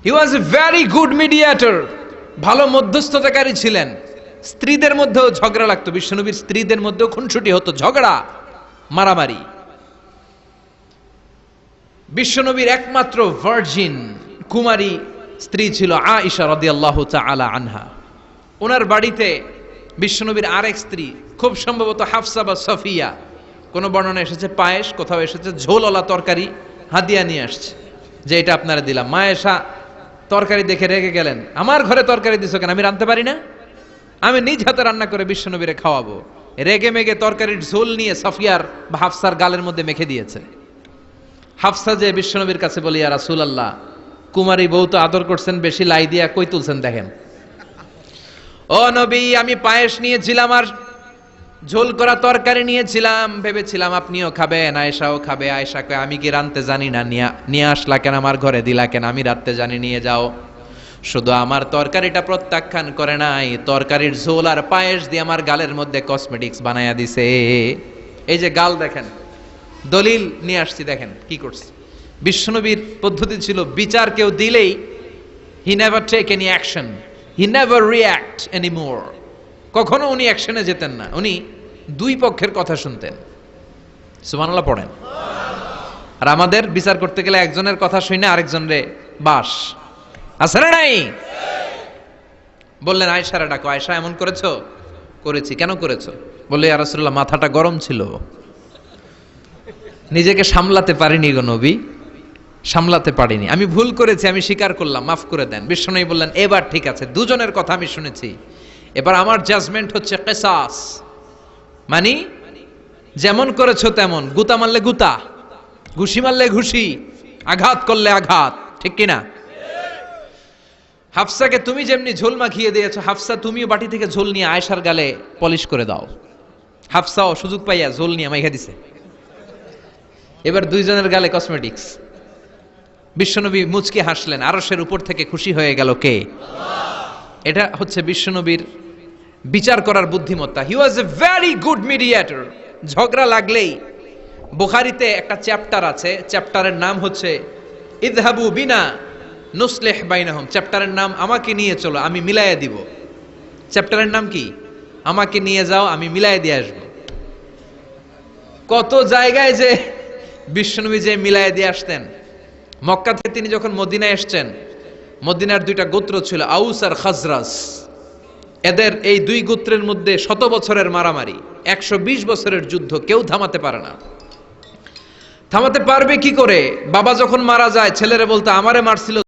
He was a very good mediator, ভালো মধ্যস্থতাকারী ছিলেন। স্ত্রীদের মধ্যেও ঝগড়া লাগতো, বিশ্বনবীর স্ত্রীদের মধ্যেও খুনসুটি হতো, ঝগড়া মারামারি। বিশ্বনবীর একমাত্র ভার্জিন কুমারী স্ত্রী ছিল আয়েশা রাদিয়াল্লাহু তাআলা আনহা। ওনার বাড়িতে বিশ্বনবীর আরেক স্ত্রী, খুব সম্ভবত হাফসা বা সফিয়া, কোন বর্ণনা এসেছে পায়েস, কোথাও এসেছে ঝোলওয়ালা তরকারি হাদিয়া নিয়ে আসছে, যে এটা আপনারা দিলাম। মা আয়েশা তরকারি দেখে রেগে গেলেন, আমার ঘরে তরকারি দিছো কেন, আমি রাঁধতে পারি না? আমি নিজ হাতে রান্না করে বিশ্বনবীরে খাওয়াবো। রেগে মেগে তরকারির ঝোল নিয়ে সফিয়ার বা হাফসার গালের মধ্যে মেখে দিয়েছে। হাফসা যে বিশ্বনবীর কাছে বলি, ইয়া রাসূলুল্লাহ, কুমারী বউ তো আদর করছেন বেশি, লাই দিয়া কই তুলছেন দেখেন। ও নবী, আমি পায়েস নিয়েছিলাম আর ঝোল করা তরকারি নিয়েছিলাম, ভেবেছিলাম আপনিও খাবেন, আয়েশাও খাবে। আয়েশা কয়, আমি কি রাঁধতে জানি না, নিয়ে আসলা কেন আমার ঘরে, দিলা কেন? আমি রাঁধতে জানি, নিয়ে যাও। শুধু আমার তরকারিটা প্রত্যাখ্যান করে নাই, তরকারির ঝোল আর পায়েস দিয়ে আমার গালের মধ্যে কসমেটিক্স বানায়া দিছে। এই যে গাল দেখেন, দলিল নিয়ে আসছি, দেখেন কি করছে। বিশ্বনবীর পদ্ধতি ছিল, বিচার কেউ দিলেই he never take any action, he never react anymore. কখনো উনি অ্যাকশনে যেতেন না, উনি দুই পক্ষের কথা শুনতেন। সুবহানাল্লাহ পড়েন। আর আমাদের বিচার করতে গেলে একজনের কথা শুনে আরেকজনের বাস আছে না নাই? বললেন আয়েশারে ডাকো। আয়েশা, এমন করেছো? করেছি। কেন করেছো? বললে, ইয়া রাসূলুল্লাহ, মাথাটা গরম ছিল, নিজেকে সামলাতে পারিনি গো নবী, সামলাতে পারিনি, আমি ভুল করেছি, আমি স্বীকার করলাম, মাফ করে দেন। বিশ্বনবী বললেন, এবার ঠিক আছে, দুজনের কথা আমি শুনেছি, এবার আমার জাজমেন্ট হচ্ছে কিসাস, মানে যেমন করেছো তেমন, গুতা মারলে গুতা, ঘুষি মারলে ঘুষি, আঘাত করলে আঘাত, ঠিক কিনা? হাফসাকে তুমি যেমনি ঝোল মাখিয়ে দিয়েছো, হাফসা তুমিও বাটি থেকে ঝোল নিয়ে আয়েশার গালে পলিশ করে দাও। হাফসাও সুযোগ পাইয়া ঝোল নিয়ে মাইখা দিছে। এবার দুইজনের গালে কসমেটিক্স। বিশ্বনবী মুচকি হাসলেন, আরশের উপর থেকে খুশি হয়ে গেল কে? এটা হচ্ছে বিশ্বনবীর বিচার করার বুদ্ধিমত্তা। হি ওয়াজ এ ভেরি গুড মিডিয়েটর। ঝগড়া লাগলেই, বুখারীতে একটা চ্যাপ্টার আছে, চ্যাপ্টারের নাম হচ্ছে ইযহাবু বিনা নুসলিহ বাইনাহুম। চ্যাপ্টারের নাম আমাকে নিয়ে চলো, আমি মিলাইয়া দিব। চ্যাপ্টারের নাম কি? আমাকে নিয়ে যাও, আমি মিলাইয়া দিয়ে আসবো। কত জায়গায় যে বিশ্বনবী যে মিলাইয়া দিয়ে আসতেন। মক্কা থেকে তিনি যখন মদিনায় এসছেন, মদিনার দুইটা গোত্র ছিল, আউস আর খাজরাজ। এদের এই দুই গোত্রের মধ্যে 100 বছরের মারামারি, 120 বছরের যুদ্ধ, কেউ থামাতে পারে না। থামাতে পারবে কি করে? বাবা যখন মারা যায়, ছেলেরা বলতো আমারে মারছিল